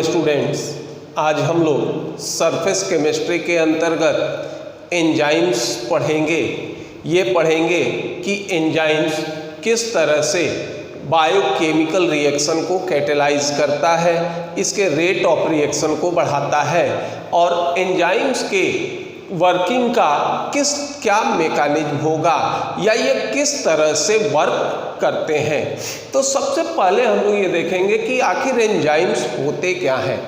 Students, आज हम लोग सरफेस केमिस्ट्री के अंतर्गत एंजाइम्स पढ़ेंगे। ये पढ़ेंगे कि एंजाइम्स किस तरह से बायोकेमिकल रिएक्शन को कैटेलाइज करता है, इसके रेट ऑफ रिएक्शन को बढ़ाता है और एंजाइम्स के वर्किंग का क्या मेकानिज्म होगा या ये किस तरह से वर्क करते हैं। तो सबसे पहले हम लोग ये देखेंगे कि आखिर एंजाइम्स होते क्या हैं।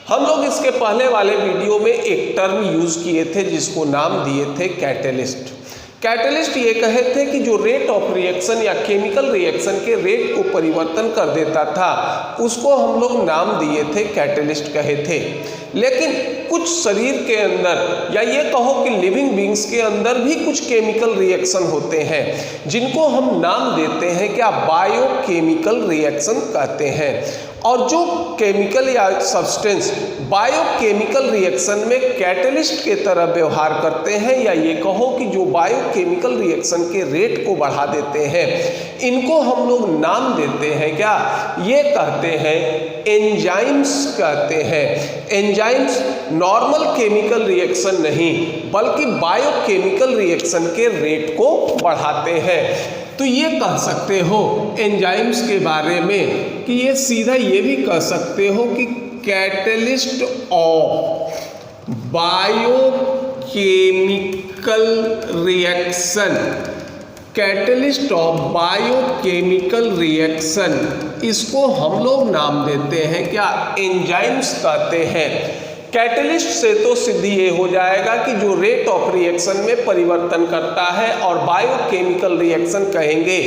हम लोग इसके पहले वाले वीडियो में एक टर्म यूज किए थे जिसको नाम दिए थे कैटेलिस्ट। कैटेलिस्ट ये कहे थे कि जो रेट ऑफ रिएक्शन या केमिकल रिएक्शन के रेट को परिवर्तन कर देता था उसको हम लोग नाम दिए थे कैटेलिस्ट कहे थे। लेकिन कुछ शरीर के अंदर या ये कहो कि लिविंग बींग्स के अंदर भी कुछ केमिकल रिएक्शन होते हैं जिनको हम नाम देते हैं क्या, बायोकेमिकल रिएक्शन कहते हैं। और जो केमिकल या सब्सटेंस बायोकेमिकल रिएक्शन में कैटलिस्ट के तरह व्यवहार करते हैं या ये कहो कि जो बायोकेमिकल रिएक्शन के रेट को बढ़ा देते हैं, इनको हम लोग नाम देते हैं क्या, ये कहते हैं एंजाइम्स कहते हैं। एंजाइम्स नॉर्मल केमिकल रिएक्शन नहीं बल्कि बायोकेमिकल रिएक्शन के रेट को बढ़ाते हैं। तो ये कह सकते हो एंजाइम्स के बारे में कि ये सीधा ये भी कह सकते हो कि catalyst of biochemical reaction, catalyst of biochemical reaction, इसको हम लोग नाम देते हैं क्या, एंजाइम्स कहते हैं। कैटलिस्ट से तो सिद्ध ये हो जाएगा कि जो रेट ऑफ रिएक्शन में परिवर्तन करता है, और बायोकेमिकल रिएक्शन कहेंगे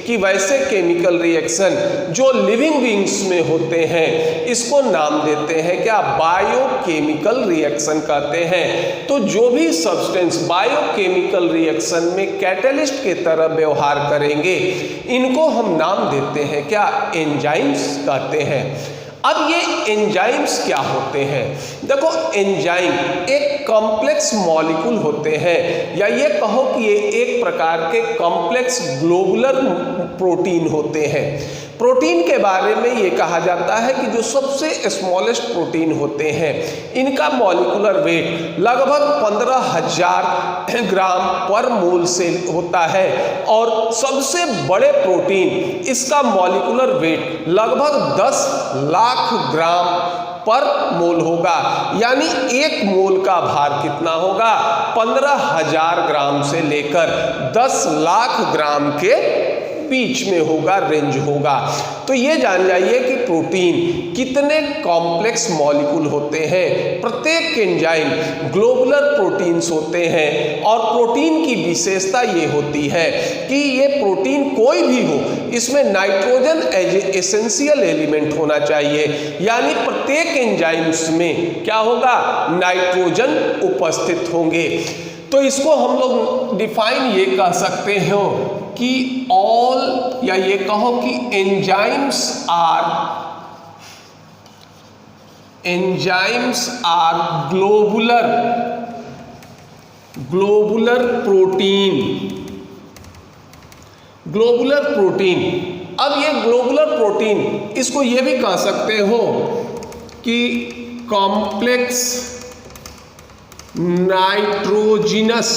कि वैसे केमिकल रिएक्शन जो लिविंग बींग्स में होते हैं इसको नाम देते हैं क्या, बायोकेमिकल रिएक्शन कहते हैं। तो जो भी सब्सटेंस बायोकेमिकल रिएक्शन में कैटलिस्ट के तरह व्यवहार करेंगे इनको हम नाम देते हैं क्या, एंजाइम्स कहते हैं। अब ये एंजाइम्स क्या होते हैं, देखो एंजाइम एक कॉम्प्लेक्स मॉलिक्यूल होते हैं या ये कहो कि ये एक प्रकार के कॉम्प्लेक्स ग्लोबुलर प्रोटीन होते हैं। प्रोटीन के बारे में ये कहा जाता है कि जो सबसे स्मॉलेस्ट प्रोटीन होते हैं इनका मॉलिक्यूलर वेट लगभग 15,000 ग्राम पर मोल से होता है, और सबसे बड़े प्रोटीन इसका मॉलिक्यूलर वेट लगभग 10 लाख ग्राम पर मोल होगा। यानी एक मोल का भार कितना होगा, 15,000 ग्राम से लेकर 10 लाख ग्राम के बीच में होगा, रेंज होगा। तो ये जान जाइए कि प्रोटीन कितने कॉम्प्लेक्स मॉलिक्यूल होते हैं। प्रत्येक एंजाइम ग्लोबुलर प्रोटीन्स होते हैं, और प्रोटीन की विशेषता ये होती है कि ये प्रोटीन कोई भी हो इसमें नाइट्रोजन एज एसेंशियल एलिमेंट होना चाहिए। यानी प्रत्येक एंजाइम्स में क्या होगा, नाइट्रोजन उपस्थित होंगे। तो इसको हम लोग डिफाइन ये कर सकते हो कि ऑल या ये कहो कि एंजाइम्स आर ग्लोबुलर प्रोटीन। अब ये ग्लोबुलर प्रोटीन इसको ये भी कह सकते हो कि complex nitrogenous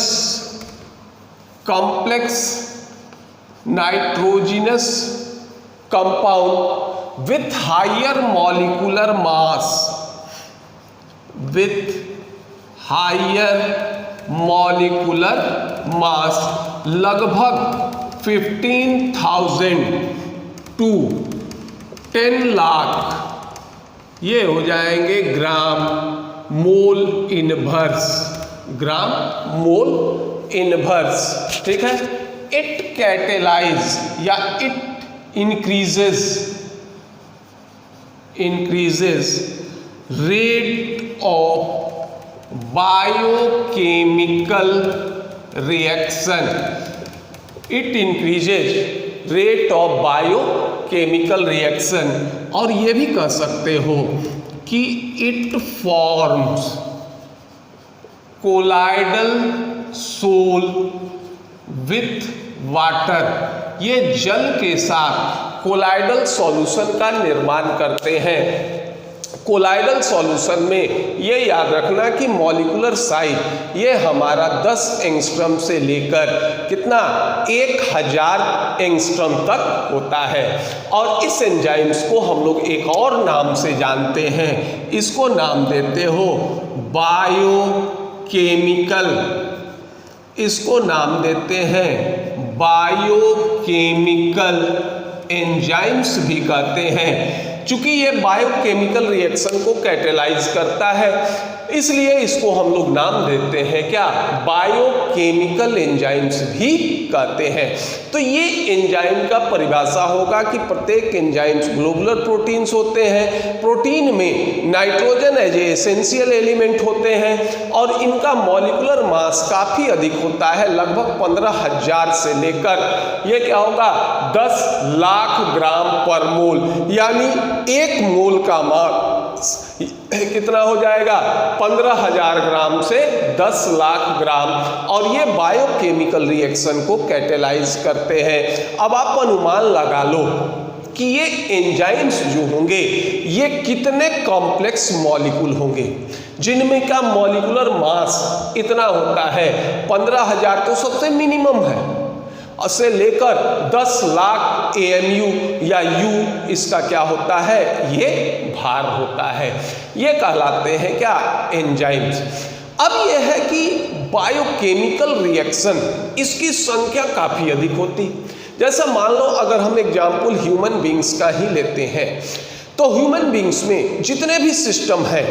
compound with higher molecular mass लगभग 15,000 to 10 लाख ये हो जाएंगे ग्राम मोल इनवर्स, ठीक है। इट कैटेलाइज या it increases rate of biochemical reaction. It increases rate of biochemical reaction, और ये भी कह सकते हो कि it forms colloidal sol with water, ये जल के साथ कोलाइडल सॉल्यूशन का निर्माण करते हैं। कोलाइडल सॉल्यूशन में ये याद रखना कि मॉलिक्यूलर साइज ये हमारा 10 एंगस्ट्रम से लेकर कितना 1000 एंगस्ट्रम तक होता है। और इस एंजाइम्स को हम लोग एक और नाम से जानते हैं, इसको नाम देते हो बायोकेमिकल, इसको नाम देते हैं बायोकेमिकल एंजाइम्स भी कहते हैं। चूंकि ये बायोकेमिकल रिएक्शन को कैटेलाइज करता है, इसलिए इसको हम लोग नाम देते हैं क्या, बायोकेमिकल एंजाइम्स भी कहते हैं। तो ये एंजाइम का परिभाषा होगा कि प्रत्येक एंजाइम्स ग्लोबुलर प्रोटीन्स होते हैं, प्रोटीन में nitrogen as a essential element होते हैं और इनका मॉलिक्यूलर मास काफ़ी अधिक होता है, लगभग 15,000 से लेकर ये क्या होगा 10 लाख ग्राम पर मोल, यानी 1 मोल का मास कितना हो जाएगा 15,000 ग्राम से 10 लाख ग्राम। और ये बायोकेमिकल रिएक्शन को कैटेलाइज करते हैं। अब आप अनुमान लगा लो कि ये एंजाइम्स जो होंगे ये कितने कॉम्प्लेक्स मॉलिक्यूल होंगे, जिनमें का मॉलिक्यूलर मास इतना होता है 15,000 तो सबसे मिनिमम है, से लेकर 10 लाख AMU या U इसका क्या होता है, ये भार होता है। ये कहलाते हैं क्या, एंजाइम्स। अब यह है कि बायोकेमिकल रिएक्शन इसकी संख्या काफ़ी अधिक होती। जैसा मान लो अगर हम एग्जाम्पल ह्यूमन बींग्स का ही लेते हैं, तो ह्यूमन बींग्स में जितने भी सिस्टम है,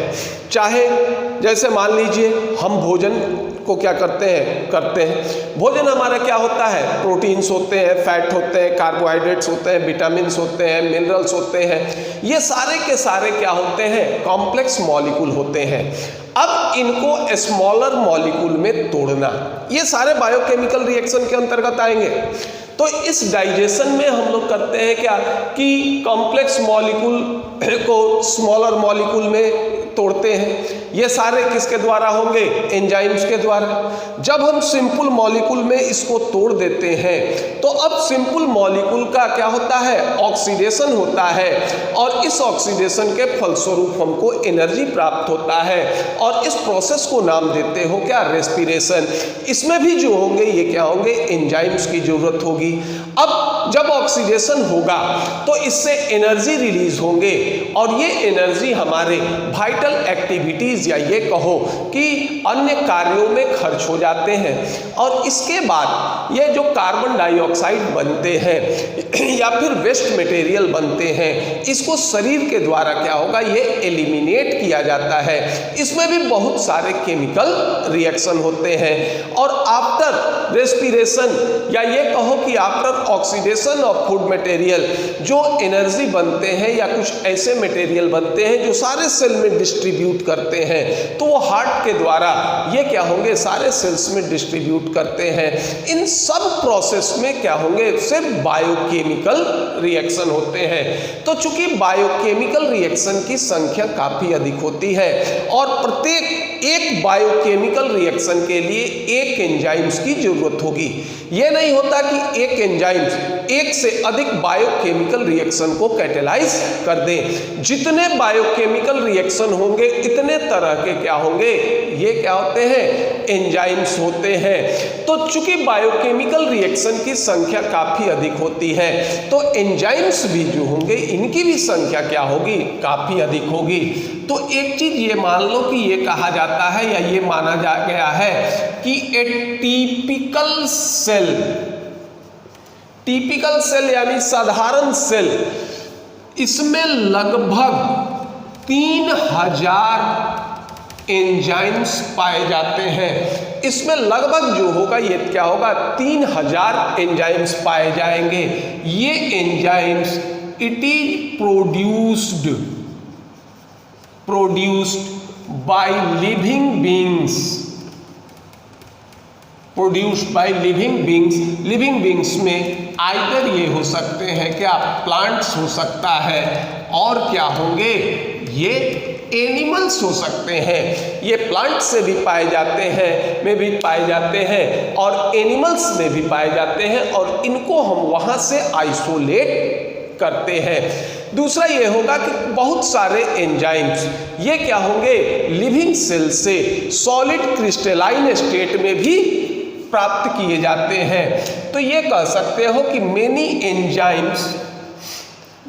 चाहे जैसे मान लीजिए हम भोजन को क्या करते हैं, भोजन हमारा क्या होता है, प्रोटीन्स होते हैं, फैट होते हैं, कार्बोहाइड्रेट्स होते हैं, विटामिन्स होते हैं, मिनरल्स होते हैं, ये सारे के सारे क्या होते हैं, कॉम्प्लेक्स मॉलिक्यूल होते हैं। अब इनको स्मॉलर मॉलिक्यूल में तोड़ना, ये सारे बायोकेमिकल रिएक्शन के अंतर्गत आएंगे। तो इस डाइजेशन में हम लोग करते हैं क्या कि कॉम्प्लेक्स मॉलिक्यूल को स्मॉलर मॉलिक्यूल में तोड़ते हैं। ये सारे किसके द्वारा होंगे, एंजाइम्स के द्वारा। जब हम सिंपल मॉलिक्यूल में इसको तोड़ देते हैं तो अब सिंपल मॉलिक्यूल का क्या होता है, ऑक्सीडेशन होता है और इस ऑक्सीडेशन के फलस्वरूप हमको एनर्जी प्राप्त होता है और इस प्रोसेस को नाम देते हो क्या, रेस्पिरेशन। इसमें भी जो होंगे ये क्या होंगे, एंजाइम्स की जरूरत होगी। अब जब ऑक्सीडेशन होगा तो इससे एनर्जी रिलीज होंगे और ये एनर्जी हमारे वाइटल एक्टिविटीज या ये कहो कि अन्य कार्यों में खर्च हो जाते हैं और इसके बाद ये जो कार्बन डाइऑक्साइड बनते हैं या फिर वेस्ट मटेरियल बनते हैं, इसको शरीर के द्वारा क्या होगा, ये एलिमिनेट किया जाता है। इसमें भी बहुत सारे केमिकल रिएक्शन होते हैं और आफ्टर रेस्पिरेशन या ये कहो कि after oxidation of food material जो एनर्जी बनते हैं या कुछ ऐसे मटेरियल बनते हैं जो सारे सेल में डिस्ट्रीब्यूट करते हैं, तो वो हार्ट के द्वारा ये क्या होंगे, सारे सेल्स में डिस्ट्रीब्यूट करते हैं। इन सब प्रोसेस में क्या होंगे, सिर्फ बायोकेमिकल रिएक्शन होते हैं। तो चूंकि बायोकेमिकल रिएक्शन की संख्या काफी अधिक होती है और प्रत्येक एक बायोकेमिकल रिएक्शन के लिए एक एंजाइम्स की जरूरत होगी। ये नहीं होता कि एक एंजाइम्स एक से अधिक बायोकेमिकल रिएक्शन को कैटेलाइज कर दें। जितने बायोकेमिकल रिएक्शन होंगे इतने तरह के क्या होंगे, ये क्या होते हैं, एंजाइम्स होते हैं। तो चूंकि बायोकेमिकल रिएक्शन की संख्या काफी अधिक होती है तो एंजाइम्स भी जो होंगे इनकी भी संख्या क्या होगी, काफी अधिक होगी। तो एक चीज ये मान लो कि ये कहा जाता है या ये माना जा गया है कि ए टिपिकल सेल यानी साधारण सेल, इसमें लगभग 3000 एंजाइम्स पाए जाते हैं। इसमें लगभग जो होगा ये क्या होगा, 3000 एंजाइम्स पाए जाएंगे। ये enzymes it is produced by living beings, living beings में आइदर ये हो सकते हैं क्या, प्लांट्स हो सकता है और क्या होंगे, ये एनिमल्स हो सकते हैं। ये प्लांट से भी पाए जाते हैं, में भी पाए जाते हैं और एनिमल्स में भी पाए जाते हैं और इनको हम वहाँ से आइसोलेट करते हैं। दूसरा ये होगा कि बहुत सारे एंजाइम्स ये क्या होंगे, लिविंग सेल से सॉलिड क्रिस्टलाइन स्टेट में भी प्राप्त किए जाते हैं। तो ये कह सकते हो कि मेनी एंजाइम्स,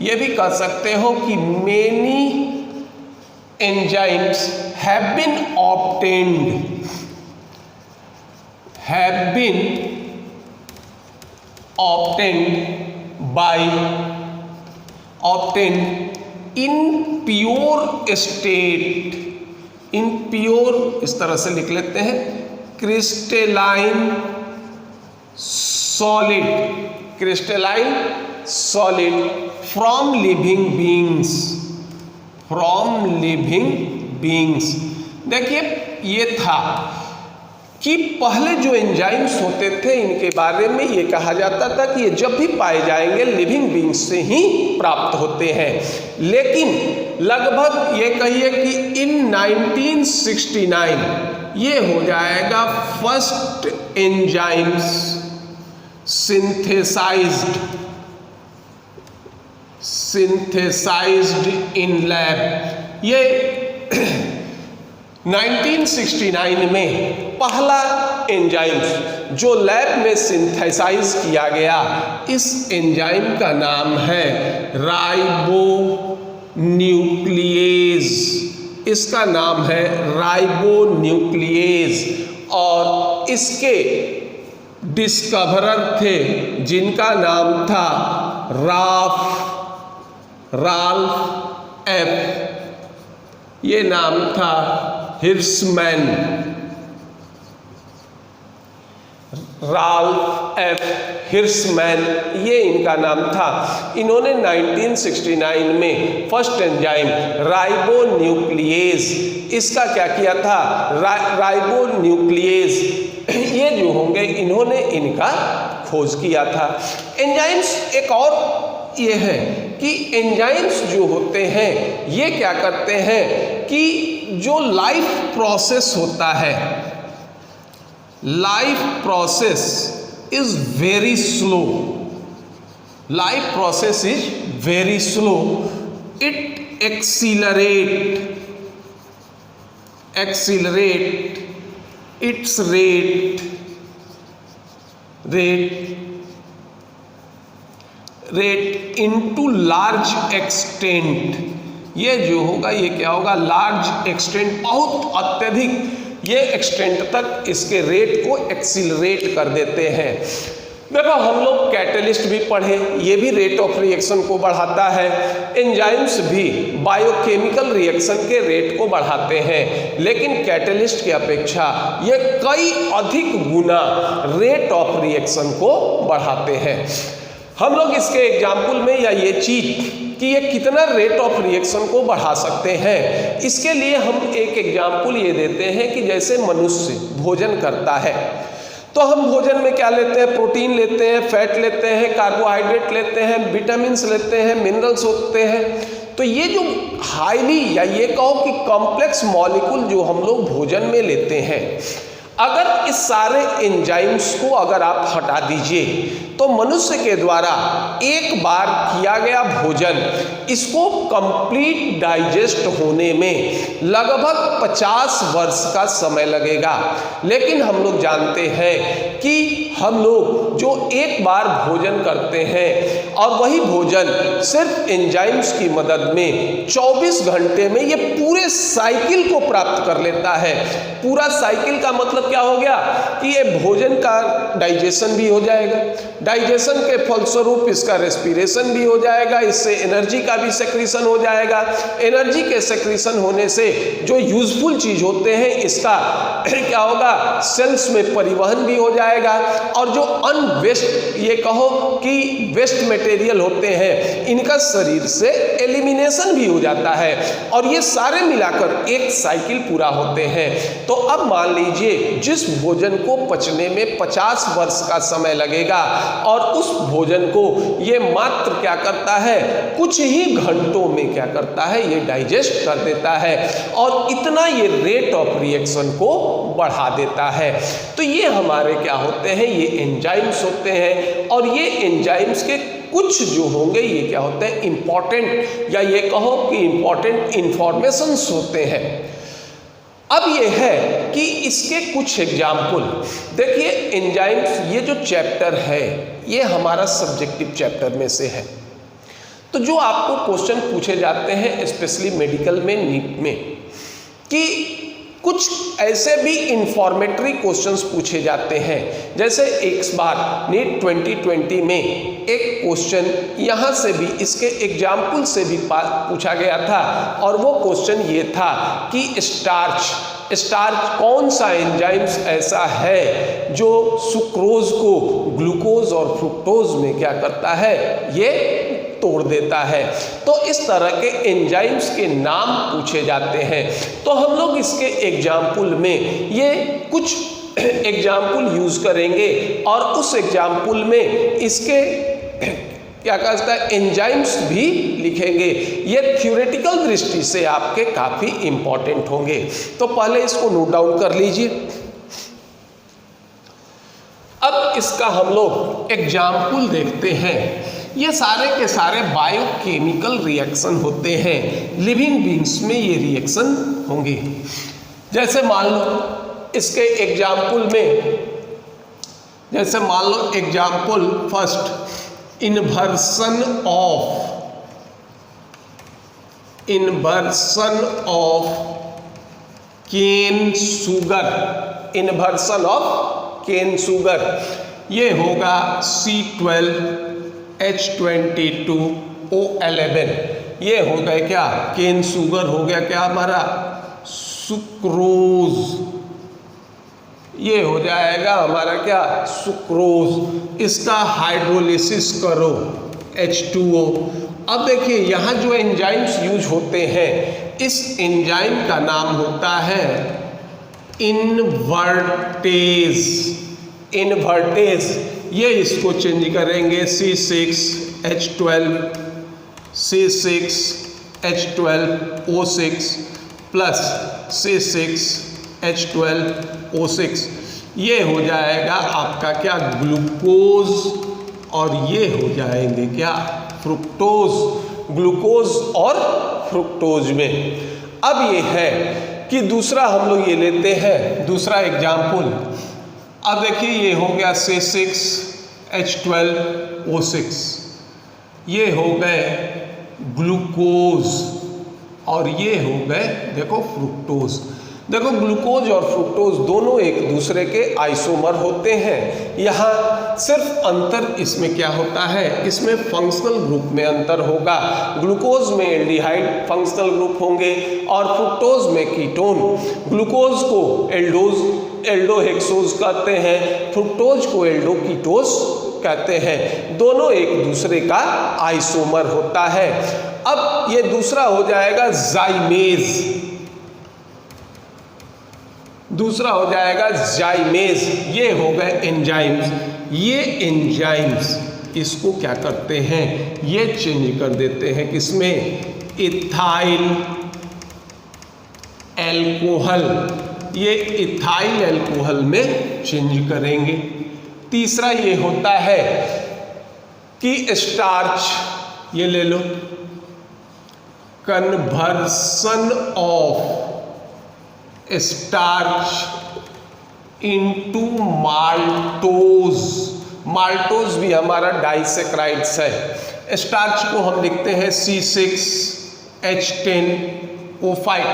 ये भी कह सकते हो कि many enzymes have been obtained in pure state, in pure इस तरह से लिख लेते हैं, crystalline solid from living beings। देखिए ये था कि पहले जो एंजाइम्स होते थे इनके बारे में ये कहा जाता था कि ये जब भी पाए जाएंगे लिविंग बींग्स से ही प्राप्त होते हैं, लेकिन लगभग ये कहिए कि इन 1969 ये हो जाएगा first enzymes synthesized in lab. ये 1969 में पहला एंजाइम जो लैब में सिंथेसाइज किया गया, इस एंजाइम का नाम है राइबोन्यूक्लियेज। इसका नाम है राइबोन्यूक्लियेज और इसके डिस्कवरर थे जिनका नाम था राल्फ एफ, ये नाम था राल्फ एफ हिर्समैन, ये इनका नाम था। इन्होंने 1969 में फर्स्ट एंजाइम राइबोन्यूक्लियेज, इसका क्या किया था, राइबोन्यूक्लियेज ये जो होंगे इन्होंने इनका खोज किया था। एंजाइम्स एक और ये है कि एंजाइम्स जो होते हैं ये क्या करते हैं कि जो लाइफ प्रोसेस होता है, life process is very slow, life process is very slow, it accelerate it's rate into large extent. ये जो होगा ये क्या होगा, लार्ज एक्सटेंट, बहुत अत्यधिक ये एक्सटेंट तक इसके रेट को एक्सीलरेट कर देते हैं। देखो हम लोग कैटलिस्ट भी पढ़े, ये भी रेट ऑफ रिएक्शन को बढ़ाता है। एंजाइम्स भी बायोकेमिकल रिएक्शन के रेट को बढ़ाते हैं, लेकिन कैटलिस्ट की अपेक्षा ये कई अधिक गुना रेट ऑफ रिएक्शन को बढ़ाते हैं। हम लोग इसके एग्जाम्पल में या ये चीज कि ये कितना रेट ऑफ रिएक्शन को बढ़ा सकते हैं, इसके लिए हम एक एग्जाम्पल ये देते हैं कि जैसे मनुष्य भोजन करता है तो हम भोजन में क्या लेते हैं, प्रोटीन लेते हैं, फैट लेते हैं, कार्बोहाइड्रेट लेते हैं, विटामिन्स लेते हैं, मिनरल्स होते हैं। तो ये जो हाईली या ये कहो कि कॉम्प्लेक्स मॉलिक्यूल जो हम लोग भोजन में लेते हैं, अगर इस सारे एंजाइम्स को अगर आप हटा दीजिए तो मनुष्य के द्वारा एक बार किया गया भोजन इसको कंप्लीट डाइजेस्ट होने में लगभग 50 वर्ष का समय लगेगा। लेकिन हम लोग जानते हैं कि हम लोग जो एक बार भोजन करते हैं और वही भोजन सिर्फ एंजाइम्स की मदद में 24 घंटे में ये पूरे साइकिल को प्राप्त कर लेता है। पूरा साइकिल का मतलब क्या हो गया कि ये भोजन का डाइजेशन भी हो जाएगा, डाइजेशन के फलस्वरूप इसका रेस्पिरेशन भी हो जाएगा, इससे एनर्जी का भी सेक्रीशन हो जाएगा, एनर्जी के सेक्रीशन होने से जो यूजफुल चीज होते हैं इसका क्या होगा, सेल्स में परिवहन भी हो जाएगा, और जो अनवेस्ट ये कहो कि वेस्ट मटेरियल होते हैं इनका शरीर से एलिमिनेशन भी हो जाता है, और ये सारे मिलाकर एक साइकिल पूरा होते हैं। तो अब मान लीजिए जिस भोजन को पचने में 50 वर्ष का समय लगेगा और उस भोजन को ये मात्र क्या करता है, कुछ ही घंटों में क्या करता है, ये डाइजेस्ट कर देता है, और इतना ये रेट ऑफ रिएक्शन को बढ़ा देता है। तो ये हमारे क्या होते हैं, ये एंजाइम्स होते हैं। और ये एंजाइम्स के कुछ जो होंगे ये क्या होते हैं, इंपॉर्टेंट, या ये कहो कि इंपॉर्टेंट इंफॉर्मेशंस होते हैं। अब ये है कि इसके कुछ एग्जाम्पल देखिए। एंजाइम्स ये जो चैप्टर है ये हमारा सब्जेक्टिव चैप्टर में से है। तो जो आपको क्वेश्चन पूछे जाते हैं स्पेशली मेडिकल में, नीट में, कि कुछ ऐसे भी इंफॉर्मेटरी क्वेश्चंस पूछे जाते हैं। जैसे एक बार नीट 2020 में एक क्वेश्चन यहाँ से भी इसके एग्जाम्पल से भी पूछा गया था, और वो क्वेश्चन ये था कि स्टार्च कौन सा एंजाइम्स ऐसा है जो सुक्रोज को ग्लूकोज और फ्रुक्टोज में क्या करता है, ये तोड़ देता है। तो इस तरह के एंजाइम्स के नाम पूछे जाते हैं। तो हम लोग इसके एग्जाम्पल में ये कुछ एग्जाम्पल यूज करेंगे और उस एग्जाम्पल में इसके क्या कहता है एंजाइम्स भी लिखेंगे। ये थ्योरेटिकल दृष्टि से आपके काफी इंपॉर्टेंट होंगे। तो पहले इसको नोट डाउन कर लीजिए। अब इसका हम लोग एग्जाम्पल देखते हैं। ये सारे के सारे बायोकेमिकल रिएक्शन होते हैं, लिविंग बींग्स में ये रिएक्शन होंगे। जैसे मान लो इसके एग्जाम्पल में, जैसे मान लो example first, inversion of cane sugar, inversion of cane sugar, ये होगा C12H22O11। ये हो गए क्या, केन शुगर हो गया क्या हमारा सुक्रोज, ये हो जाएगा हमारा क्या सुक्रोज। इसका हाइड्रोलिसिस करो H2O। अब देखिए यहाँ जो एंजाइम्स यूज होते हैं, इस एंजाइम का नाम होता है इन्वर्टेज। ये इसको चेंज करेंगे C6H12O6 प्लस C6H12O6। ये हो जाएगा आपका क्या ग्लूकोज, और ये हो जाएंगे क्या फ्रुक्टोज, ग्लूकोज और फ्रुक्टोज में। अब ये है कि दूसरा हम लोग ये लेते हैं, दूसरा एग्जाम्पल। अब देखिए ये हो गया C6H12O6, ये हो गए ग्लूकोज, और ये हो गए देखो फ्रुक्टोज। देखो ग्लूकोज और फ्रुक्टोज दोनों एक दूसरे के आइसोमर होते हैं। यहाँ सिर्फ अंतर इसमें क्या होता है, इसमें फंक्शनल ग्रुप में अंतर होगा। ग्लूकोज में एल्डिहाइड फंक्शनल ग्रुप होंगे और फ्रुक्टोज में कीटोन। ग्लूकोज को एल्डोहेक्सोज कहते हैं, फ्रुक्टोज को एल्डोकीटोज कहते हैं। दोनों एक दूसरे का आइसोमर होता है। अब ये दूसरा हो जाएगा जाइमेज, दूसरा हो जाएगा जाइमेज। ये हो गए एंजाइम्स। ये एंजाइम्स इसको क्या करते हैं, ये चेंज कर देते हैं किसमें, इथाइल एल्कोहल, ये इथाइल एल्कोहल में चेंज करेंगे। तीसरा ये होता है कि स्टार्च, ये ले लो, conversion of starch into maltose. Maltose भी हमारा डाइसेक्राइड्स है। स्टार्च को हम लिखते हैं C6H10O5,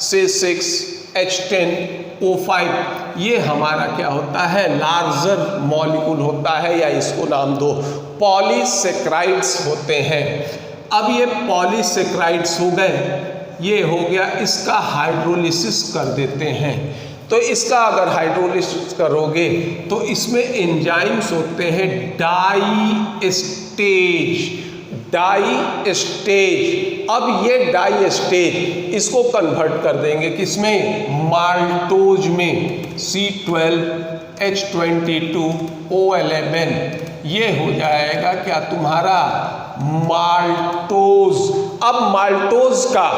C6H10O5। ये हमारा क्या होता है, लार्जर मॉलिक्यूल होता है, या इसको नाम दो पॉलीसेक्राइड्स होते हैं। अब ये पॉलीसेक्राइड्स हो गए, ये हो गया, इसका हाइड्रोलिसिस कर देते हैं। तो इसका अगर हाइड्रोलिसिस करोगे तो इसमें एंजाइम्स होते हैं डाई स्टेज। अब ये डाई स्टेज इसको कन्वर्ट कर देंगे किसमें, माल्टोज में, C12H22O11। ये हो जाएगा क्या तुम्हारा माल्टोज। अब माल्टोज का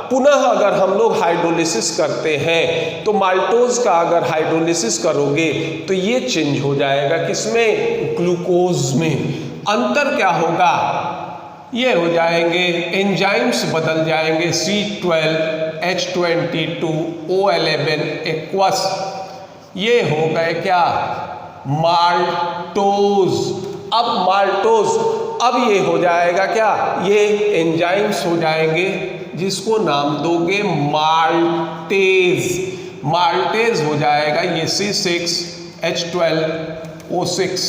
पुनः अगर हम लोग हाइड्रोलिसिस करते हैं तो माल्टोज का अगर हाइड्रोलिसिस करोगे तो ये चेंज हो जाएगा किसमें, ग्लूकोज में। अंतर क्या होगा, ये हो जाएंगे एंजाइम्स बदल जाएंगे C12H22O11 एक्वस, ये हो गए क्या माल्टोज। अब माल्टोज, अब ये हो जाएगा क्या, ये एंजाइम्स हो जाएंगे जिसको नाम दोगे माल्टेज। माल्टेज हो जाएगा ये C6H12O6,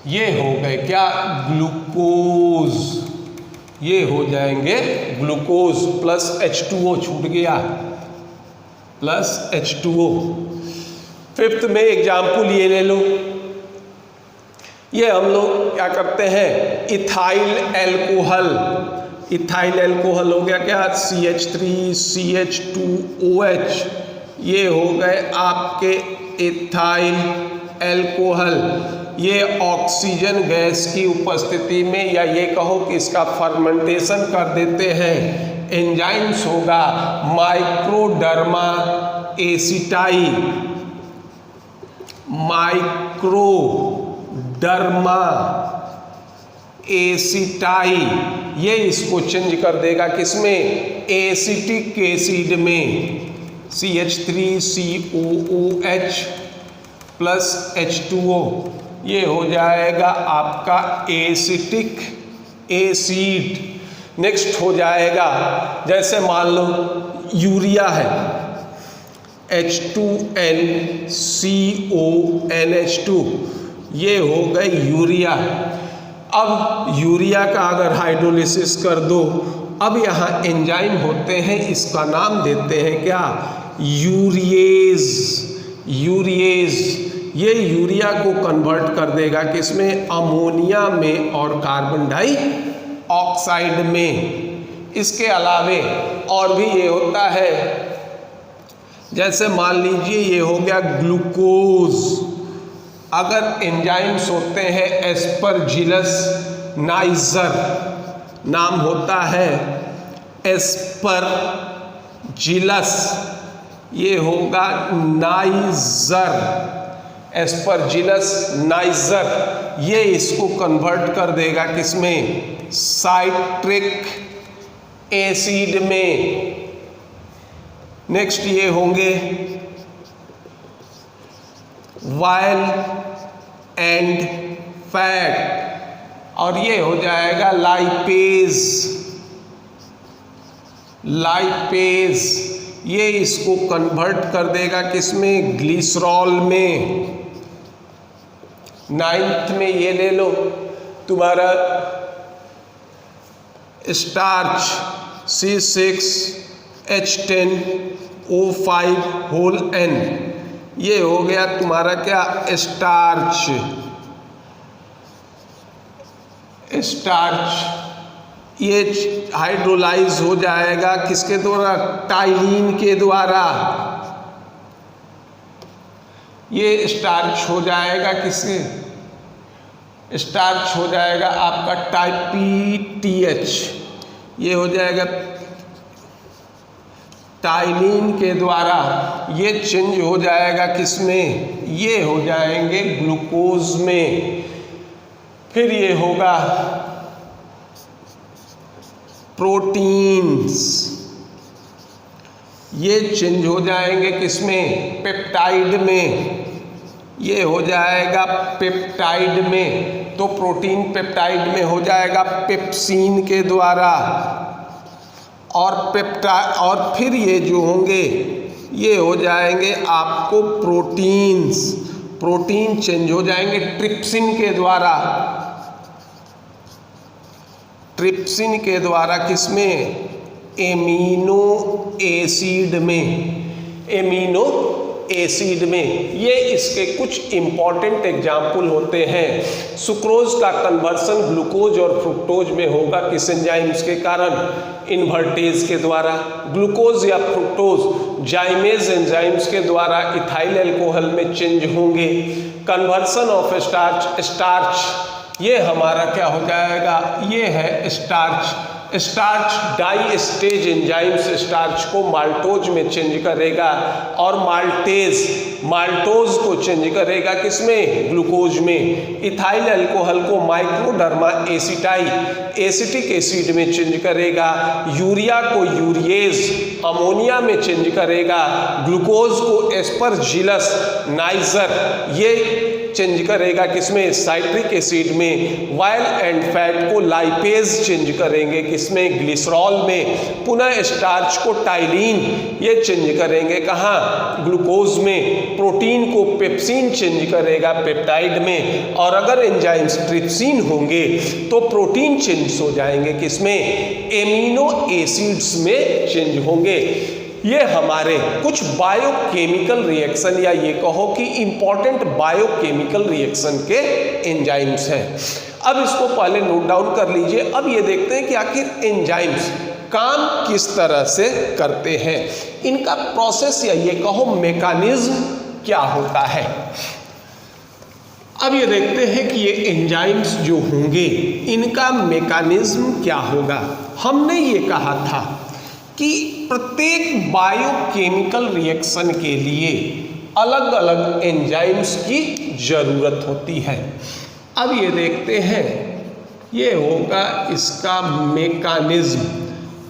ये हो गए क्या ग्लूकोज, ये हो जाएंगे ग्लूकोज प्लस H2O छूट गया, प्लस H2O। फिफ्थ में एग्जाम्पल ये ले लो, ये हम लोग क्या करते हैं, इथाइल एल्कोहल। इथाइल एल्कोहल हो गया क्या CH3CH2OH, ये हो गए आपके इथाइल एल्कोहल। ये ऑक्सीजन गैस की उपस्थिति में, या ये कहो कि इसका फर्मेंटेशन कर देते हैं, एंजाइम्स होगा माइक्रोडर्मा एसिटाई, माइक्रोडर्मा एसिटाई, ये इसको चेंज कर देगा किसमें, एसिटिक एसिड में, CH3COOH प्लस H2O, ये हो जाएगा आपका एसिटिक एसिड। नेक्स्ट हो जाएगा, जैसे मान लो यूरिया है, H2NCONH2, ये हो गए यूरिया। अब यूरिया का अगर हाइड्रोलिसिस कर दो, अब यहाँ एंजाइम होते हैं, इसका नाम देते हैं क्या यूरिएज। यूरिएज ये यूरिया को कन्वर्ट कर देगा किसमें, अमोनिया में और कार्बन डाइऑक्साइड में। इसके अलावे और भी ये होता है, जैसे मान लीजिए ये हो गया ग्लूकोज। अगर एंजाइम्स होते हैं एस्परजिलस नाइजर, नाम होता है एस्परजिलस, ये होगा नाइजर, एस्परजिलस नाइजर, ये इसको कन्वर्ट कर देगा किसमें, साइट्रिक एसिड में। नेक्स्ट ये होंगे वाइल एंड फैट, और ये हो जाएगा लाइपेज। लाइपेज ये इसको कन्वर्ट कर देगा किसमें, ग्लिसरॉल में। नाइन्थ में ये ले लो तुम्हारा स्टार्च, C6H10O5 ये हो गया तुम्हारा क्या स्टार्च। स्टार्च ये हाइड्रोलाइज हो जाएगा किसके द्वारा, टाइलिन के द्वारा। ये स्टार्च हो जाएगा किससे, स्टार्च हो जाएगा आपका TPTH, ये हो जाएगा टाइलिन के द्वारा। ये चेंज हो जाएगा किसमें, ये हो जाएंगे ग्लूकोज में। फिर ये होगा प्रोटीन्स, ये चेंज हो जाएंगे किसमें, पेप्टाइड में। ये हो जाएगा पेप्टाइड में, तो प्रोटीन पेप्टाइड में हो जाएगा पेप्सिन के द्वारा। और फिर ये जो होंगे ये हो जाएंगे आपको प्रोटीन्स। प्रोटीन चेंज हो जाएंगे ट्रिप्सिन के द्वारा। ट्रिप्सिन के द्वारा किसमें, एमिनो एसिड में। एमिनो एसिड में ये इसके कुछ इंपॉर्टेंट एग्जाम्पल होते हैं। सुक्रोज का कन्वर्सन ग्लूकोज और फ्रुक्टोज में होगा किस एंजाइम्स के कारण, इन्वर्टेज के द्वारा। ग्लूकोज या फ्रुक्टोज जाइमेज एंजाइम्स के द्वारा इथाइल एल्कोहल में चेंज होंगे। कन्वर्सन ऑफ स्टार्च ये हमारा क्या हो जाएगा, ये है starch. Starch diastase enzymes starch को माल्टोज में चेंज करेगा और माल्टोज को चेंज करेगा किसमें, ग्लूकोज में। इथाइल अल्कोहल को माइक्रोडर्मा एसिटिक एसिड में चेंज करेगा। यूरिया को यूरिएज अमोनिया में चेंज करेगा। ग्लूकोज को एस्परजिलस नाइजर ये चेंज करेगा किसमें, साइट्रिक एसिड में। ऑयल एंड फैट को लाइपेज चेंज करेंगे किसमें, ग्लिसरॉल में। पुनः स्टार्च को टाइलिन ये चेंज करेंगे कहाँ, ग्लूकोज में। प्रोटीन को पेप्सिन चेंज करेगा पेप्टाइड में। और अगर एंजाइम्स ट्रिप्सिन होंगे तो प्रोटीन चेंज हो जाएंगे किसमें, एमिनो एसिड्स में चेंज होंगे। ये हमारे कुछ बायोकेमिकल रिएक्शन या ये कहो कि इंपॉर्टेंट बायोकेमिकल रिएक्शन के एंजाइम्स हैं। अब इसको पहले नोट डाउन कर लीजिए। अब ये देखते हैं कि आखिर एंजाइम्स काम किस तरह से करते हैं, इनका प्रोसेस या ये कहो मैकेनिज्म क्या होता है। अब ये देखते हैं कि ये एंजाइम्स जो होंगे इनका मैकेनिज्म क्या होगा। हमने ये कहा था कि प्रत्येक बायोकेमिकल रिएक्शन के लिए अलग अलग एंजाइम्स की जरूरत होती है। अब ये देखते हैं, ये होगा इसका मैकेनिज्म,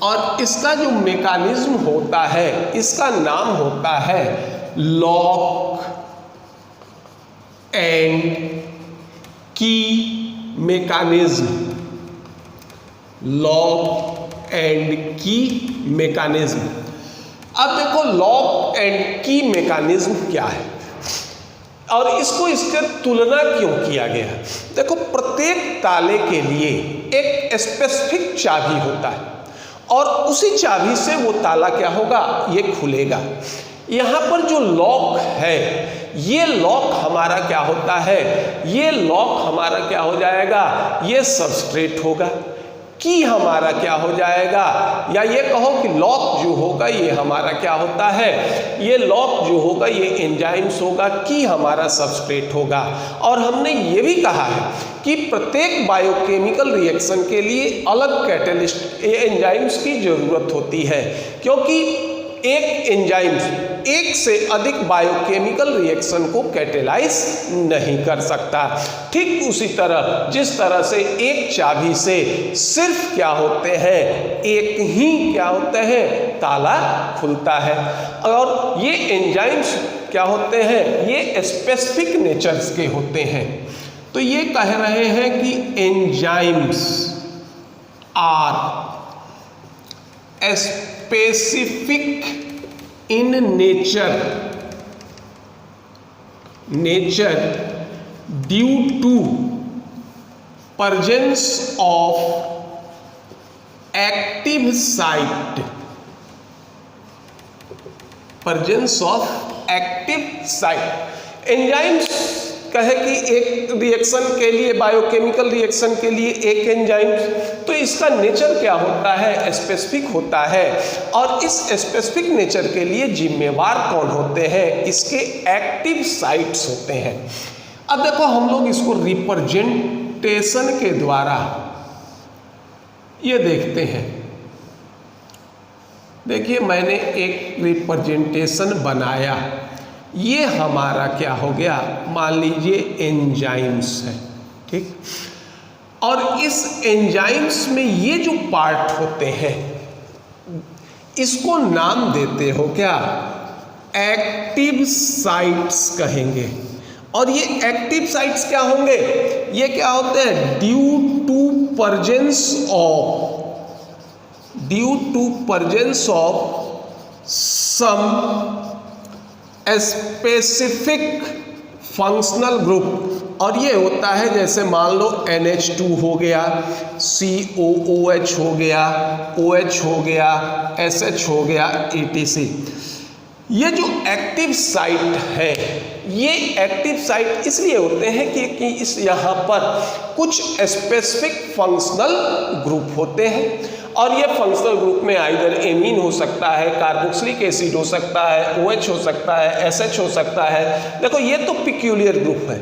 और इसका जो मैकेनिज्म होता है इसका नाम होता है लॉक एंड की मैकेनिज्म। लॉक एंड की मैकेनिज्म। अब देखो लॉक एंड की मैकेनिज्म क्या है और इसको इसके तुलना क्यों किया गया है। देखो प्रत्येक ताले के लिए एक स्पेसिफिक चाबी होता है और उसी चाबी से वो ताला क्या होगा, ये खुलेगा। यहाँ पर जो लॉक है, ये लॉक हमारा क्या होता है, ये लॉक हमारा क्या हो जाएगा, ये सबस्ट्रेट होगा। की हमारा क्या हो जाएगा, या ये कहो कि लॉक जो होगा ये हमारा क्या होता है, ये लॉक जो होगा ये एंजाइम्स होगा, की हमारा सबस्ट्रेट होगा। और हमने ये भी कहा है कि प्रत्येक बायोकेमिकल रिएक्शन के लिए अलग कैटलिस्ट एंजाइम्स की जरूरत होती है, क्योंकि एक एंजाइम्स एक से अधिक बायोकेमिकल रिएक्शन को कैटेलाइज नहीं कर सकता। ठीक उसी तरह जिस तरह से एक चाबी से सिर्फ क्या होते हैं, एक ही क्या होते हैं, ताला खुलता है। और ये एंजाइम्स क्या होते हैं, ये स्पेसिफिक नेचर्स के होते हैं। तो ये कह रहे हैं कि enzymes are specific in nature due to presence of active site, एंजाइम्स कहे कि एक रिएक्शन के लिए, बायोकेमिकल रिएक्शन के लिए एक एंजाइम, तो इसका नेचर क्या होता है, स्पेसिफिक होता है। और इस स्पेसिफिक नेचर के लिए जिम्मेवार कौन होते हैं, इसके एक्टिव साइट्स होते हैं। अब देखो हम लोग इसको रिप्रेजेंटेशन के द्वारा ये देखते हैं। देखिए मैंने एक रिप्रेजेंटेशन बनाया, ये हमारा क्या हो गया, मान लीजिए एंजाइम्स है, ठीक। और इस एंजाइम्स में ये जो पार्ट होते हैं इसको नाम देते हो क्या, एक्टिव साइट्स कहेंगे। और ये एक्टिव साइट्स क्या होंगे, ये क्या होते हैं, due to presence of some specific functional group. और ये होता है जैसे मान लो NH2 हो गया, COOH हो गया, OH हो गया, SH हो गया, ETC। ये जो एक्टिव साइट है, ये एक्टिव साइट इसलिए होते हैं कि इस यहाँ पर कुछ स्पेसिफिक फंक्शनल ग्रुप होते हैं। और ये फंक्शनल ग्रुप में आइदर एमीन हो सकता है, कार्बोक्सिलिक एसिड हो सकता है, OH हो सकता है, SH हो सकता है। देखो ये तो पिक्यूलियर ग्रुप है।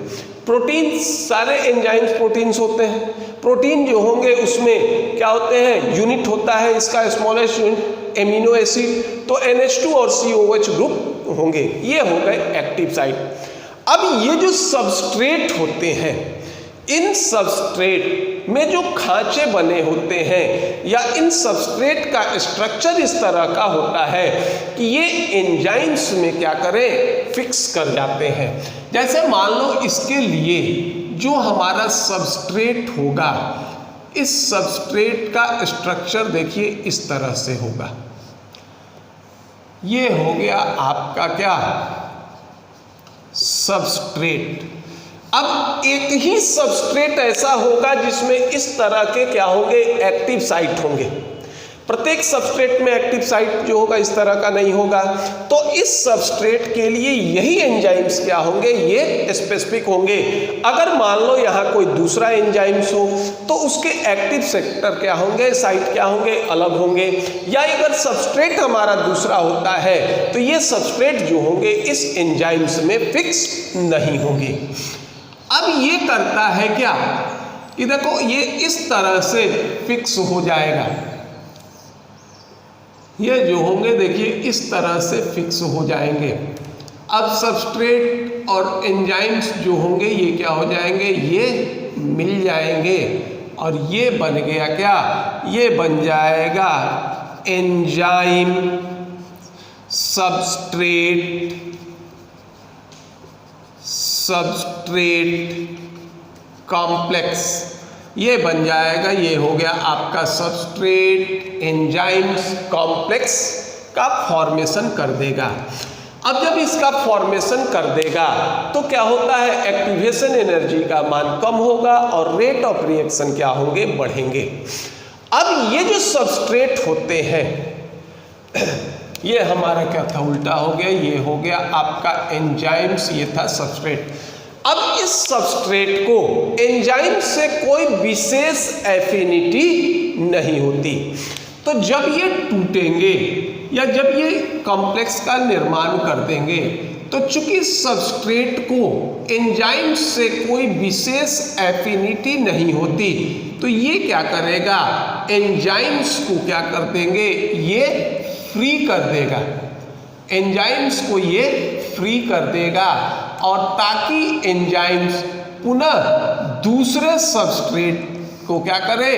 प्रोटीन, सारे एंजाइम्स प्रोटीन्स होते हैं। प्रोटीन जो होंगे उसमें क्या होते हैं, यूनिट होता है इसका स्मॉलेस्ट यूनिट एमिनो एसिड, तो NH2 और COH ग्रुप होंगे। ये हो गए एक्टिव साइट। अब ये जो सबस्ट्रेट होते हैं, इन सबस्ट्रेट में जो खांचे बने होते हैं या इन सबस्ट्रेट का स्ट्रक्चर इस तरह का होता है कि ये एंजाइम्स में क्या करें, फिक्स कर जाते हैं। जैसे मान लो इसके लिए जो हमारा सबस्ट्रेट होगा, इस सबस्ट्रेट का स्ट्रक्चर देखिए इस तरह से होगा। ये हो गया आपका क्या, सबस्ट्रेट। अब एक ही सबस्ट्रेट ऐसा होगा जिसमें इस तरह के क्या होंगे, एक्टिव साइट होंगे। प्रत्येक सबस्ट्रेट में एक्टिव साइट जो होगा इस तरह का नहीं होगा। तो इस सबस्ट्रेट के लिए यही एंजाइम्स क्या होंगे, ये स्पेसिफिक होंगे। अगर मान लो यहाँ कोई दूसरा एंजाइम्स हो तो उसके एक्टिव सेक्टर क्या होंगे, साइट क्या होंगे, अलग होंगे। या अगर सबस्ट्रेट हमारा दूसरा होता है तो ये सबस्ट्रेट जो होंगे इस एंजाइम्स में फिक्स नहीं होंगे। अब ये करता है क्या कि देखो ये इस तरह से फिक्स हो जाएगा। ये जो होंगे देखिए इस तरह से फिक्स हो जाएंगे। अब सबस्ट्रेट और एंजाइम्स जो होंगे ये क्या हो जाएंगे, ये मिल जाएंगे और ये बन गया क्या, ये बन जाएगा एंजाइम सबस्ट्रेट कॉम्प्लेक्स। ये बन जाएगा, ये हो गया आपका सबस्ट्रेट एंजाइम्स कॉम्प्लेक्स का फॉर्मेशन कर देगा। अब जब इसका फॉर्मेशन कर देगा तो क्या होता है, एक्टिवेशन एनर्जी का मान कम होगा और रेट ऑफ रिएक्शन क्या होंगे, बढ़ेंगे। अब ये जो सबस्ट्रेट होते हैं, ये हमारा क्या था, उल्टा हो गया, ये हो गया आपका एंजाइम्स, ये था सबस्ट्रेट। अब इस सबस्ट्रेट को एंजाइम से कोई विशेष एफिनिटी नहीं होती। तो जब ये टूटेंगे या जब ये कॉम्प्लेक्स का निर्माण कर देंगे तो चूंकि सबस्ट्रेट को एंजाइम से कोई विशेष एफिनिटी नहीं होती, तो ये क्या करेगा, एंजाइम्स को क्या कर देंगे, ये फ्री कर देगा। एंजाइम्स को ये फ्री कर देगा और ताकि एंजाइम्स पुनः दूसरे सबस्ट्रेट को क्या करे,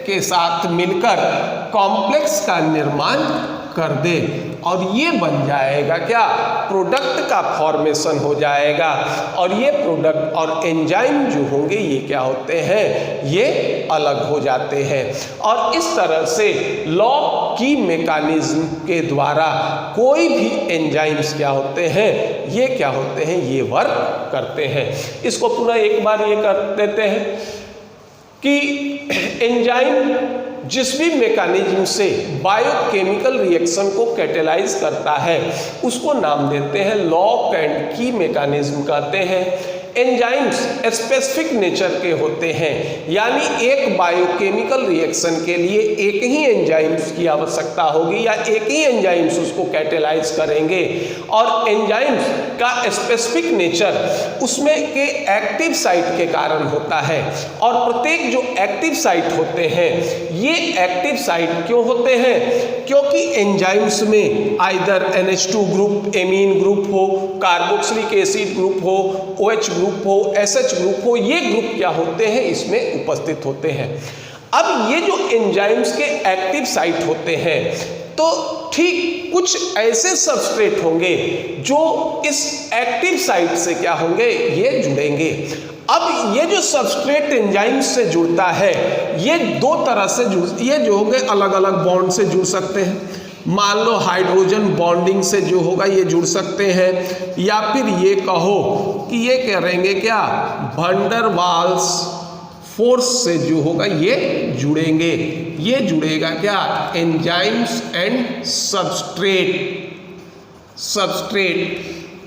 के साथ मिलकर कॉम्प्लेक्स का निर्माण कर दे और ये बन जाएगा क्या, प्रोडक्ट का फॉर्मेशन हो जाएगा। और ये प्रोडक्ट और एंजाइम जो होंगे ये क्या होते हैं, ये अलग हो जाते हैं। और इस तरह से लॉक की मैकेनिज्म के द्वारा कोई भी एंजाइम्स क्या होते हैं, ये क्या होते हैं, ये वर्क करते हैं। इसको पुनः एक बार ये कर देते हैं कि एंजाइम जिस भी मैकेनिज्म से बायोकेमिकल रिएक्शन को कैटेलाइज करता है उसको नाम देते हैं लॉक एंड की मैकेनिज्म कहते हैं। एंजाइम्स स्पेसिफिक नेचर के होते हैं, यानी एक बायोकेमिकल रिएक्शन के लिए एक ही एंजाइम्स की आवश्यकता होगी या एक ही एंजाइम्स उसको कैटेलाइज करेंगे। और एंजाइम्स का स्पेसिफिक नेचर उसमें के एक्टिव साइट के कारण होता है। और प्रत्येक जो एक्टिव साइट होते हैं ये एक्टिव साइट क्यों होते हैं, क्योंकि एंजाइम्स में either NH2 group, amine group हो, कार्बोक्सिलिक एसिड ग्रुप हो, OH ग्रुप हो, SH ग्रुप हो, ये ग्रुप क्या होते हैं, इसमें उपस्थित होते हैं। अब ये जो एंजाइम्स के एक्टिव साइट होते हैं तो ठीक कुछ ऐसे सबस्ट्रेट होंगे जो इस एक्टिव साइट से क्या होंगे, ये जुड़ेंगे। अब ये जो सबस्ट्रेट एंजाइम से जुड़ता है ये दो तरह से ये जो होंगे अलग अलग बॉन्ड से जुड़ सकते हैं। मान लो हाइड्रोजन बॉन्डिंग से जो होगा ये जुड़ सकते हैं, या फिर ये कहो कि ये करेंगे क्या, वैन डर वाल्स फोर्स से जो होगा ये जुड़ेंगे। ये जुड़ेगा क्या, एंजाइम्स एंड सबस्ट्रेट।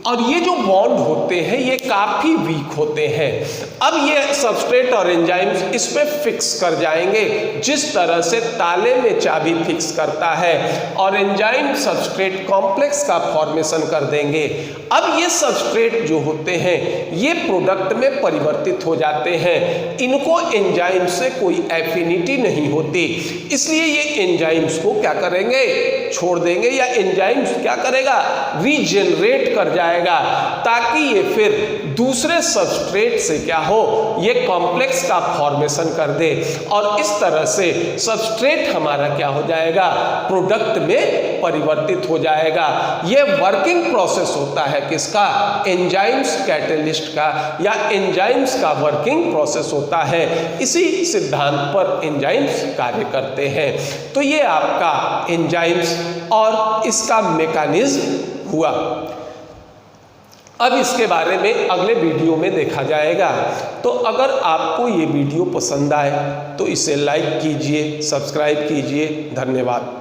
और ये जो बॉन्ड होते हैं ये काफ़ी वीक होते हैं। अब ये सबस्ट्रेट और एंजाइम्स इस पे फिक्स कर जाएंगे, जिस तरह से ताले में चाबी फिक्स करता है, और एंजाइम सबस्ट्रेट कॉम्प्लेक्स का फॉर्मेशन कर देंगे। अब ये सबस्ट्रेट जो होते हैं ये प्रोडक्ट में परिवर्तित हो जाते हैं, इनको एंजाइम से कोई एफिनिटी नहीं होती, इसलिए ये एंजाइम्स को क्या करेंगे, छोड़ देंगे, या एंजाइम्स क्या करेगा, रीजनरेट कर जाएगा, ताकि ये फिर दूसरे सबस्ट्रेट से क्या हो, ये कॉम्प्लेक्स का फॉर्मेशन कर दे, और इस तरह से सबस्ट्रेट हमारा क्या हो जाएगा, प्रोडक्ट में परिवर्तित हो जाएगा। ये वर्किंग प्रोसेस होता है किसका, एंजाइम्स कैटलिस्ट का, या एंजाइम्स का वर्किंग प्रोसेस होता है। इसी सिद्धांत पर एंजाइम्स कार्य करते हैं। तो ये आपका एंजाइम्स और इसका मैकेनिज्म हुआ। अब इसके बारे में अगले वीडियो में देखा जाएगा। तो अगर आपको ये वीडियो पसंद आए तो इसे लाइक कीजिए, सब्सक्राइब कीजिए। धन्यवाद।